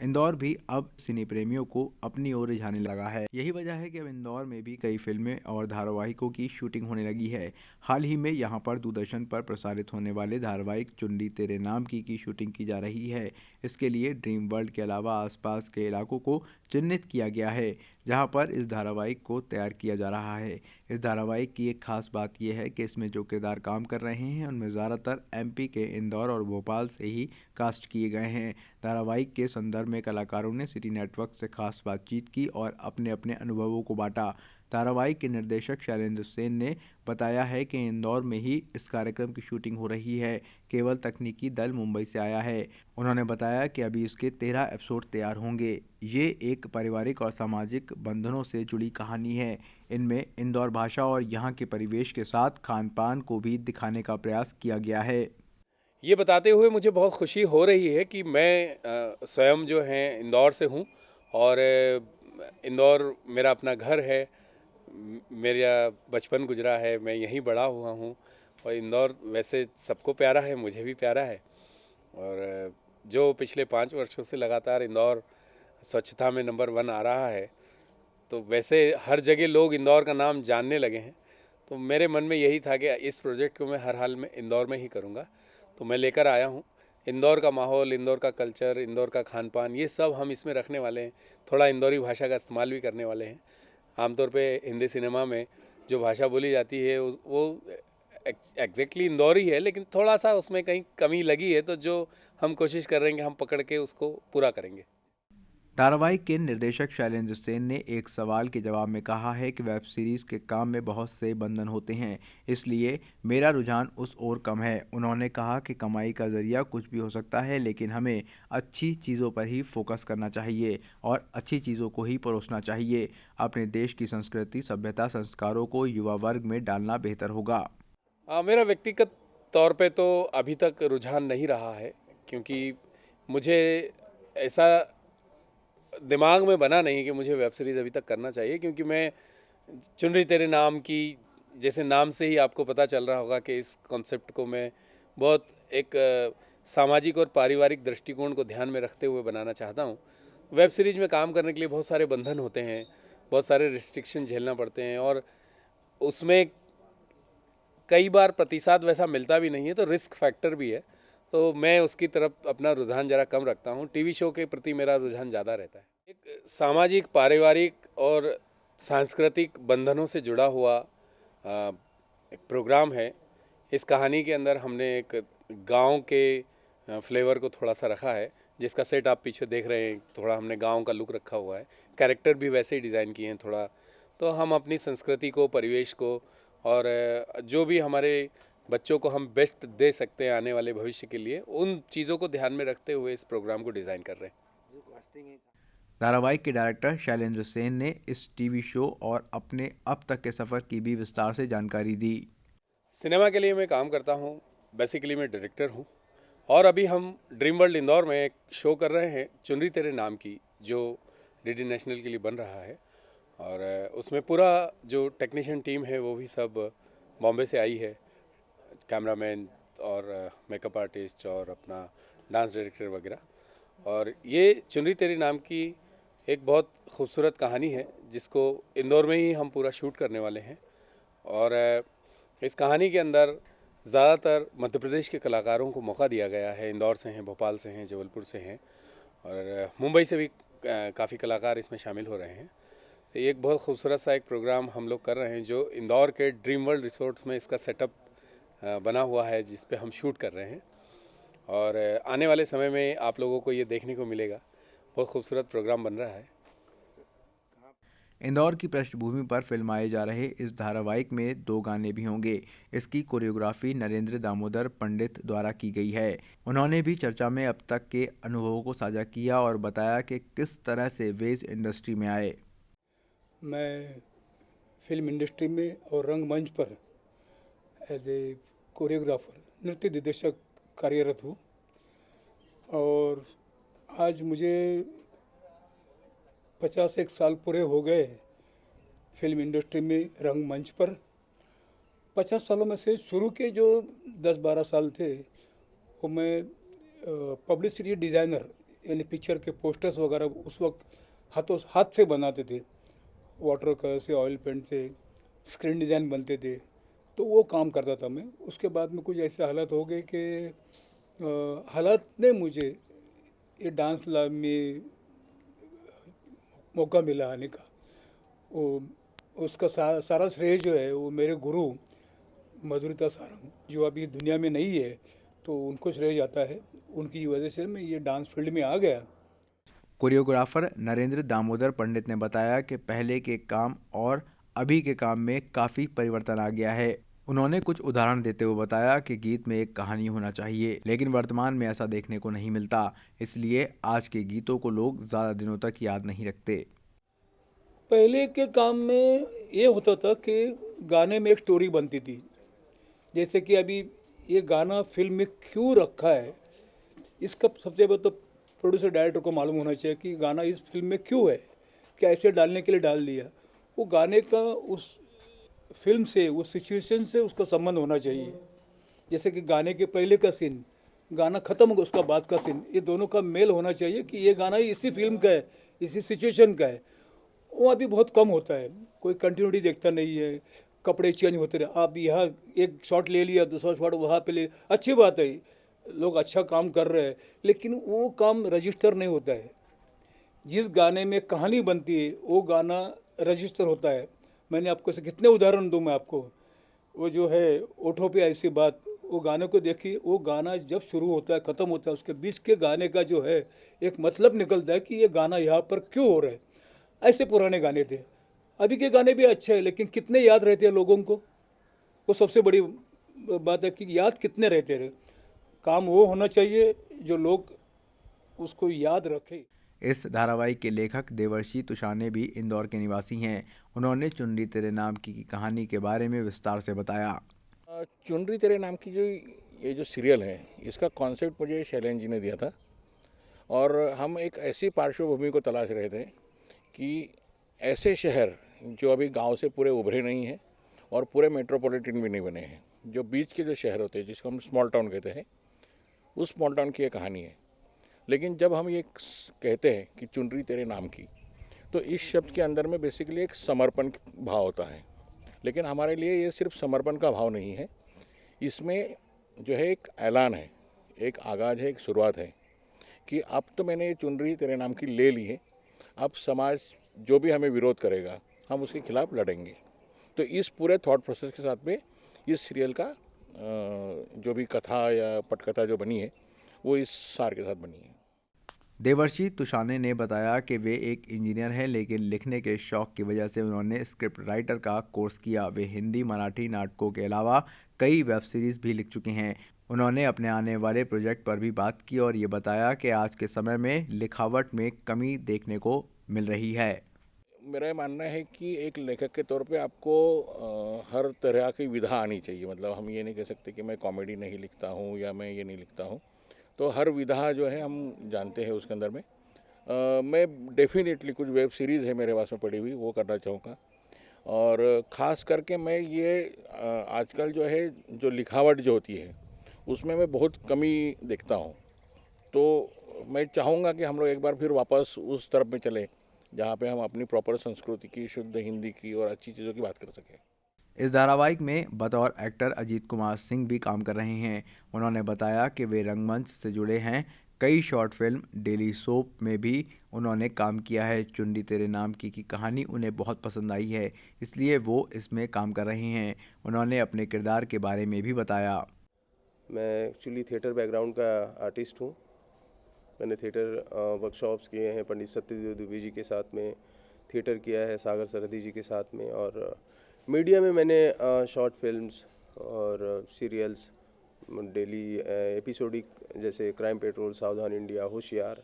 इंदौर भी अब सिने प्रेमियों को अपनी ओर रिझाने लगा है। यही वजह है कि अब इंदौर में भी कई फिल्में और धारावाहिकों की शूटिंग होने लगी है। हाल ही में यहां पर दूरदर्शन पर प्रसारित होने वाले धारावाहिक चुन्नी तेरे नाम की शूटिंग की जा रही है। इसके लिए ड्रीम वर्ल्ड के अलावा आसपास के इलाकों को चिन्हित किया गया है, जहां पर इस धारावाहिक को तैयार किया जा रहा है। इस धारावाहिक की एक खास बात यह है कि इसमें जो किरदार काम कर रहे हैं उनमें ज़्यादातर एमपी के इंदौर और भोपाल से ही कास्ट किए गए हैं। धारावाहिक के संदर्भ में कलाकारों ने सिटी नेटवर्क से खास बातचीत की और अपने अपने अनुभवों को बांटा। धारावाहिक के निर्देशक शैलेंद्र सेन ने बताया है कि इंदौर में ही इस कार्यक्रम की शूटिंग हो रही है। केवल तकनीकी दल मुंबई से आया है। उन्होंने बताया कि अभी इसके 13 एपिसोड तैयार होंगे। ये एक पारिवारिक और सामाजिक बंधनों से जुड़ी कहानी है। इनमें इंदौर भाषा और यहाँ के परिवेश के साथ खान पान को भी दिखाने का प्रयास किया गया है। ये बताते हुए मुझे बहुत खुशी हो रही है कि मैं स्वयं जो है इंदौर से हूँ और इंदौर मेरा अपना घर है। मेरा बचपन गुजरा है, मैं यहीं बड़ा हुआ हूँ और इंदौर वैसे सबको प्यारा है, मुझे भी प्यारा है। और जो पिछले 5 वर्षों से लगातार इंदौर स्वच्छता में नंबर 1 आ रहा है, तो वैसे हर जगह लोग इंदौर का नाम जानने लगे हैं। तो मेरे मन में यही था कि इस प्रोजेक्ट को मैं हर हाल में इंदौर में ही करूँगा। तो मैं लेकर आया हूँ इंदौर का माहौल, इंदौर का कल्चर, इंदौर का खान पान, ये सब हम इसमें रखने वाले हैं। थोड़ा इंदौरी भाषा का इस्तेमाल भी करने वाले हैं। आमतौर पे हिंदी सिनेमा में जो भाषा बोली जाती है वो एग्जैक्टली इंदौरी है, लेकिन थोड़ा सा उसमें कहीं कमी लगी है, तो जो हम कोशिश कर रहे हैं कि हम पकड़ के उसको पूरा करेंगे। धारावाहिक के निर्देशक शैलेंद्र सेन ने एक सवाल के जवाब में कहा है कि वेब सीरीज के काम में बहुत से बंधन होते हैं, इसलिए मेरा रुझान उस ओर कम है। उन्होंने कहा कि कमाई का जरिया कुछ भी हो सकता है, लेकिन हमें अच्छी चीज़ों पर ही फोकस करना चाहिए और अच्छी चीज़ों को ही परोसना चाहिए। अपने देश की संस्कृति, सभ्यता, संस्कारों को युवा वर्ग में डालना बेहतर होगा। मेरा व्यक्तिगत तौर पे तो अभी तक रुझान नहीं रहा है, क्योंकि मुझे ऐसा दिमाग में बना नहीं कि मुझे वेब सीरीज़ अभी तक करना चाहिए। क्योंकि मैं चुन रही तेरे नाम की, जैसे नाम से ही आपको पता चल रहा होगा कि इस कॉन्सेप्ट को मैं बहुत एक सामाजिक और पारिवारिक दृष्टिकोण को ध्यान में रखते हुए बनाना चाहता हूँ। वेब सीरीज में काम करने के लिए बहुत सारे बंधन होते हैं, बहुत सारे रिस्ट्रिक्शन झेलना पड़ते हैं, और उसमें कई बार प्रतिसाद वैसा मिलता भी नहीं है, तो रिस्क फैक्टर भी है। तो मैं उसकी तरफ अपना रुझान ज़रा कम रखता हूँ। टीवी शो के प्रति मेरा रुझान ज़्यादा रहता है। एक सामाजिक, पारिवारिक और सांस्कृतिक बंधनों से जुड़ा हुआ एक प्रोग्राम है। इस कहानी के अंदर हमने एक गांव के फ्लेवर को थोड़ा सा रखा है, जिसका सेट आप पीछे देख रहे हैं। थोड़ा हमने गांव का लुक रखा हुआ है, कैरेक्टर भी वैसे ही डिज़ाइन किए हैं थोड़ा। तो हम अपनी संस्कृति को, परिवेश को और जो भी हमारे बच्चों को हम बेस्ट दे सकते हैं आने वाले भविष्य के लिए, उन चीज़ों को ध्यान में रखते हुए इस प्रोग्राम को डिज़ाइन कर रहे हैं। धारावाहिक के डायरेक्टर शैलेंद्र सेन ने इस टीवी शो और अपने अब तक के सफ़र की भी विस्तार से जानकारी दी। सिनेमा के लिए मैं काम करता हूँ, बेसिकली मैं डायरेक्टर हूँ। और अभी हम ड्रीम वर्ल्ड इंदौर में एक शो कर रहे हैं, चुनरी तेरे नाम की, जो डीडी नेशनल के लिए बन रहा है। और उसमें पूरा जो टेक्नीशियन टीम है वो भी सब बॉम्बे से आई है। कैमरामैन और मेकअप आर्टिस्ट और अपना डांस डायरेक्टर वगैरह। और ये चुनरी तेरे नाम की एक बहुत खूबसूरत कहानी है, जिसको इंदौर में ही हम पूरा शूट करने वाले हैं। और इस कहानी के अंदर ज़्यादातर मध्य प्रदेश के कलाकारों को मौका दिया गया है। इंदौर से हैं, भोपाल से हैं, जबलपुर से हैं और मुंबई से भी काफ़ी कलाकार इसमें शामिल हो रहे हैं। तो ये एक बहुत खूबसूरत सा एक प्रोग्राम हम लोग कर रहे हैं, जो इंदौर के ड्रीम वर्ल्ड रिसोर्ट्स में इसका सेटअप बना हुआ है, जिस पे हम शूट कर रहे हैं। और आने वाले समय में आप लोगों को ये देखने को मिलेगा। बहुत खूबसूरत प्रोग्राम बन रहा है। इंदौर की पृष्ठभूमि पर फिल्माए जा रहे इस धारावाहिक में 2 गाने भी होंगे। इसकी कोरियोग्राफी नरेंद्र दामोदर पंडित द्वारा की गई है। उन्होंने भी चर्चा में अब तक के अनुभवों को साझा किया और बताया कि किस तरह से वे इस इंडस्ट्री में आए। मैं फिल्म इंडस्ट्री में और रंगमंच पर एज ए कोरियोग्राफर, नृत्य निर्देशक कार्यरत हूँ। और आज मुझे 51 साल पूरे हो गए फिल्म इंडस्ट्री में, रंगमंच पर। 50 सालों में से शुरू के जो 10-12 साल थे वो मैं पब्लिसिटी डिज़ाइनर यानी पिक्चर के पोस्टर्स वगैरह उस वक्त हाथ से बनाते थे, वाटर कलर से, ऑयल पेंट से स्क्रीन डिज़ाइन बनते थे, तो वो काम करता था मैं। उसके बाद में कुछ ऐसे हालात हो गए कि हालात ने मुझे ये डांस में मौका मिला आने का। वो उसका सारा श्रेय जो है वो मेरे गुरु मधुरिता सारंग, जो अभी दुनिया में नहीं है, तो उनको श्रेय जाता है। उनकी वजह से मैं ये डांस फील्ड में आ गया। कोरियोग्राफर नरेंद्र दामोदर पंडित ने बताया कि पहले के काम और अभी के काम में काफ़ी परिवर्तन आ गया है। उन्होंने कुछ उदाहरण देते हुए बताया कि गीत में एक कहानी होना चाहिए, लेकिन वर्तमान में ऐसा देखने को नहीं मिलता। इसलिए आज के गीतों को लोग ज़्यादा दिनों तक याद नहीं रखते। पहले के काम में ये होता था कि गाने में एक स्टोरी बनती थी। जैसे कि अभी ये गाना फिल्म में क्यों रखा है, इसका सबसे पहले तो प्रोड्यूसर डायरेक्टर को मालूम होना चाहिए कि गाना इस फिल्म में क्यों है, क्या ऐसे डालने के लिए डाल दिया। वो गाने का उस फिल्म से, उस सिचुएशन से उसका संबंध होना चाहिए। जैसे कि गाने के पहले का सीन, गाना ख़त्म होगा उसका बाद का सीन, ये दोनों का मेल होना चाहिए कि ये गाना इसी फिल्म का है, इसी सिचुएशन का है। वो अभी बहुत कम होता है, कोई कंटिन्यूटी देखता नहीं है, कपड़े चेंज होते रहे। आप यहाँ एक शॉट ले लिया, दूसरा शॉट वहाँ पे ले, अच्छी बात है, लोग अच्छा काम कर रहे हैं, लेकिन वो काम रजिस्टर नहीं होता है। जिस गाने में कहानी बनती है वो गाना रजिस्टर होता है। मैंने आपको से कितने उदाहरण दूँ मैं आपको। वो जो है ओठों पे ऐसी बात, वो गाने को देखिए, वो गाना जब शुरू होता है ख़त्म होता है, उसके बीच के गाने का जो है एक मतलब निकलता है कि ये गाना यहाँ पर क्यों हो रहा है। ऐसे पुराने गाने थे। अभी के गाने भी अच्छे हैं, लेकिन कितने याद रहते हैं लोगों को, वो सबसे बड़ी बात है कि याद कितने रहते रहे। काम वो होना चाहिए जो लोग उसको याद रखें। इस धारावाहिक के लेखक देवर्षि तुषाने भी इंदौर के निवासी हैं। उन्होंने चुनरी तेरे नाम की कहानी के बारे में विस्तार से बताया। चुनरी तेरे नाम की ये जो सीरियल है, इसका कॉन्सेप्ट मुझे शैलेंद्र जी ने दिया था, और हम एक ऐसी पार्श्वभूमि को तलाश रहे थे कि ऐसे शहर जो अभी गांव से पूरे उभरे नहीं हैं और पूरे मेट्रोपॉलिटन भी नहीं बने हैं, जो बीच के जो शहर होते हैं जिसको हम स्मॉल टाउन कहते हैं, उस स्मॉल टाउन की ये कहानी है। लेकिन जब हम ये कहते हैं कि चुनरी तेरे नाम की, तो इस शब्द के अंदर में बेसिकली एक समर्पण भाव होता है। लेकिन हमारे लिए ये सिर्फ समर्पण का भाव नहीं है, इसमें जो है एक ऐलान है, एक आगाज़ है, एक शुरुआत है कि अब तो मैंने ये चुनरी तेरे नाम की ले ली है, अब समाज जो भी हमें विरोध करेगा हम उसके खिलाफ लड़ेंगे। तो इस पूरे थॉट प्रोसेस के साथ में इस सीरियल का जो भी कथा या पटकथा जो बनी है वो इस सार के साथ बनी है। देवर्षि तुषाने ने बताया कि वे एक इंजीनियर हैं, लेकिन लिखने के शौक की वजह से उन्होंने स्क्रिप्ट राइटर का कोर्स किया। वे हिंदी, मराठी नाटकों के अलावा कई वेब सीरीज़ भी लिख चुके हैं। उन्होंने अपने आने वाले प्रोजेक्ट पर भी बात की और ये बताया कि आज के समय में लिखावट में कमी देखने को मिल रही है। मेरा ये मानना है कि एक लेखक के तौर पे आपको हर तरह की विधा आनी चाहिए। मतलब हम ये नहीं कह सकते कि मैं कॉमेडी नहीं लिखता हूँ या मैं ये नहीं लिखता हूँ। तो हर विधा जो है हम जानते हैं उसके अंदर में। मैं डेफिनेटली कुछ वेब सीरीज़ है मेरे पास में पड़ी हुई, वो करना चाहूँगा। और ख़ास करके मैं ये आजकल जो है जो लिखावट जो होती है उसमें मैं बहुत कमी देखता हूँ। तो मैं चाहूँगा कि हम लोग एक बार फिर वापस उस तरफ में चले जहाँ पे हम अपनी प्रॉपर संस्कृति की, शुद्ध हिंदी की और अच्छी चीज़ों की बात कर सकें। इस धारावाहिक में बतौर एक्टर अजीत कुमार सिंह भी काम कर रहे हैं। उन्होंने बताया कि वे रंगमंच से जुड़े हैं। कई शॉर्ट फिल्म, डेली सोप में भी उन्होंने काम किया है। चुनरी तेरे नाम की कहानी उन्हें बहुत पसंद आई है, इसलिए वो इसमें काम कर रहे हैं। उन्होंने अपने किरदार के बारे में भी बताया। मैं एक्चुअली थिएटर बैकग्राउंड का आर्टिस्ट हूँ। मैंने थिएटर वर्कशॉप्स किए हैं पंडित सत्यदेव दुबे जी के साथ में, थिएटर किया है सागर सरहदी जी के साथ में, और मीडिया में मैंने शॉर्ट फिल्म्स और सीरियल्स, डेली एपिसोडिक जैसे क्राइम पेट्रोल, सावधान इंडिया, होशियार,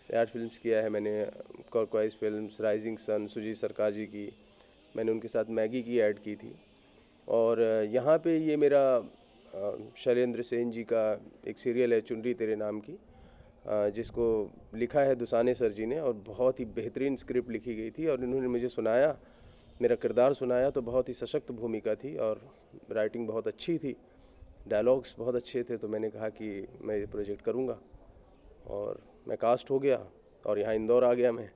एड फिल्म्स किया है मैंने। कॉर्कवाइज फिल्म्स, राइजिंग सन, सुजीत सरकार जी की, मैंने उनके साथ मैगी की ऐड की थी। और यहाँ पे ये मेरा शैलेंद्र सेन जी का एक सीरियल है चुनरी तेरे नाम की, जिसको लिखा है दुसाने सर जी ने, और बहुत ही बेहतरीन स्क्रिप्ट लिखी गई थी। और इन्होंने मुझे सुनाया, मेरा किरदार सुनाया, तो बहुत ही सशक्त भूमिका थी और राइटिंग बहुत अच्छी थी, डायलॉग्स बहुत अच्छे थे। तो मैंने कहा कि मैं ये प्रोजेक्ट करूँगा और मैं कास्ट हो गया और यहाँ इंदौर आ गया मैं।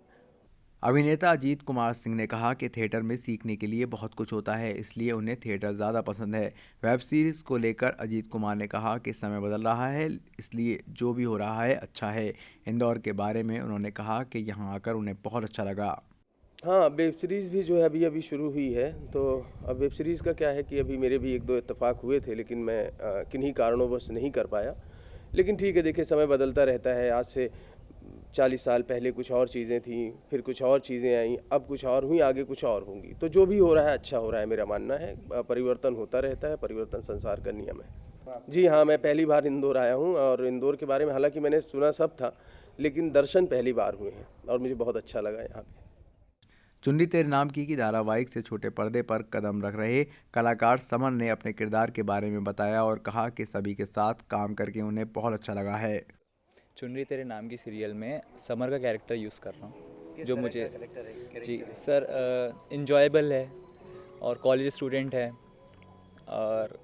अभिनेता अजीत कुमार सिंह ने कहा कि थिएटर में सीखने के लिए बहुत कुछ होता है, इसलिए उन्हें थिएटर ज़्यादा पसंद है। वेब सीरीज़ को लेकर अजीत कुमार ने कहा कि समय बदल रहा है, इसलिए जो भी हो रहा है अच्छा है। इंदौर के बारे में उन्होंने कहा कि यहाँ आकर उन्हें बहुत अच्छा लगा। हाँ, वेब सीरीज़ भी जो है अभी शुरू हुई है, तो अब वेब सीरीज़ का क्या है कि अभी मेरे भी 1-2 इत्तेफाक हुए थे, लेकिन मैं किन्हीं कारणोंवश नहीं कर पाया। लेकिन ठीक है, देखिए समय बदलता रहता है। आज से 40 साल पहले कुछ और चीज़ें थीं, फिर कुछ और चीज़ें आईं, अब कुछ और हुई, आगे कुछ और होंगी। तो जो भी हो रहा है अच्छा हो रहा है, मेरा मानना है। परिवर्तन होता रहता है, परिवर्तन संसार का नियम है। जी हाँ, मैं पहली बार इंदौर आया हूँ और इंदौर के बारे में हालांकि मैंने सुना सब था, लेकिन दर्शन पहली बार हुए हैं और मुझे बहुत अच्छा लगा यहाँ पे। चुन्नी तेरे नाम की धारावाहिक से छोटे पर्दे पर कदम रख रहे कलाकार समर ने अपने किरदार के बारे में बताया और कहा कि सभी के साथ काम करके उन्हें बहुत अच्छा लगा है। चुन्नी तेरे नाम की सीरियल में समर का कैरेक्टर यूज़ कर रहा हूँ, जो मुझे जी सर इंजॉयबल है और कॉलेज स्टूडेंट है और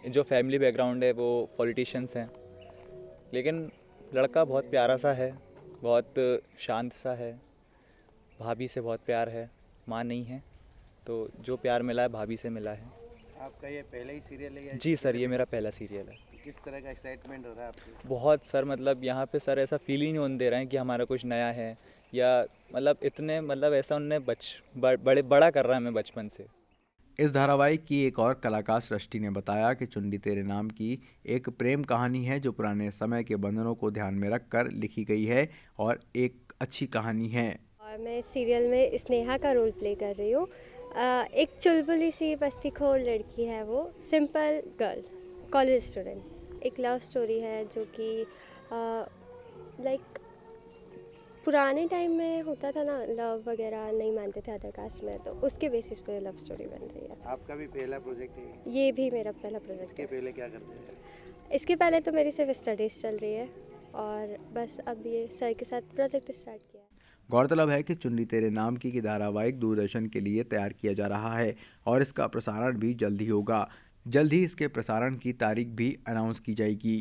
जो फैमिली बैकग्राउंड है वो पॉलिटिशियंस हैं, लेकिन लड़का बहुत प्यारा सा है, बहुत शांत सा है, भाभी से बहुत प्यार है, माँ नहीं है, तो जो प्यार मिला है भाभी से मिला है। आपका ये पहला ही सीरियल है या जी सर, ये मेरा पहला सीरियल है। किस तरह का एक्साइटमेंट हो रहा है आपको? बहुत सर, मतलब यहाँ पे सर ऐसा फील ही नहीं होने दे रहे हैं कि हमारा कुछ नया है, या मतलब इतने मतलब ऐसा उनने बड़ा कर रहा है हमें बचपन से। इस धारावाहिक की एक और कलाकार सृष्टि ने बताया कि चुन्नी तेरे नाम की एक प्रेम कहानी है जो पुराने समय के बंधनों को ध्यान में रखकर लिखी गई है और एक अच्छी कहानी है। और मैं इस सीरियल में स्नेहा का रोल प्ले कर रही हूँ। एक चुलबुली सी बस्तीखोर लड़की है, वो सिंपल गर्ल, कॉलेज स्टूडेंट। एक लव स्टोरी है जो कि लाइक पुराने टाइम में होता था ना, लव वगैरह नहीं मानते थे अदर कास्ट में, तो उसके बेसिस पे लव स्टोरी बन रही है। आपका भी पहला प्रोजेक्ट है? ये भी मेरा पहला प्रोजेक्ट इसके है। पहले क्या करते हैं? इसके पहले तो मेरी सिर्फ स्टडीज़ चल रही है और बस अब ये सर के साथ प्रोजेक्ट स्टार्ट किया है। गौरतलब है कि चुन्नी तेरे नाम की धारावाहिक दूरदर्शन के लिए तैयार किया जा रहा है और इसका प्रसारण भी जल्द ही होगा। जल्द ही इसके प्रसारण की तारीख भी अनाउंस की जाएगी।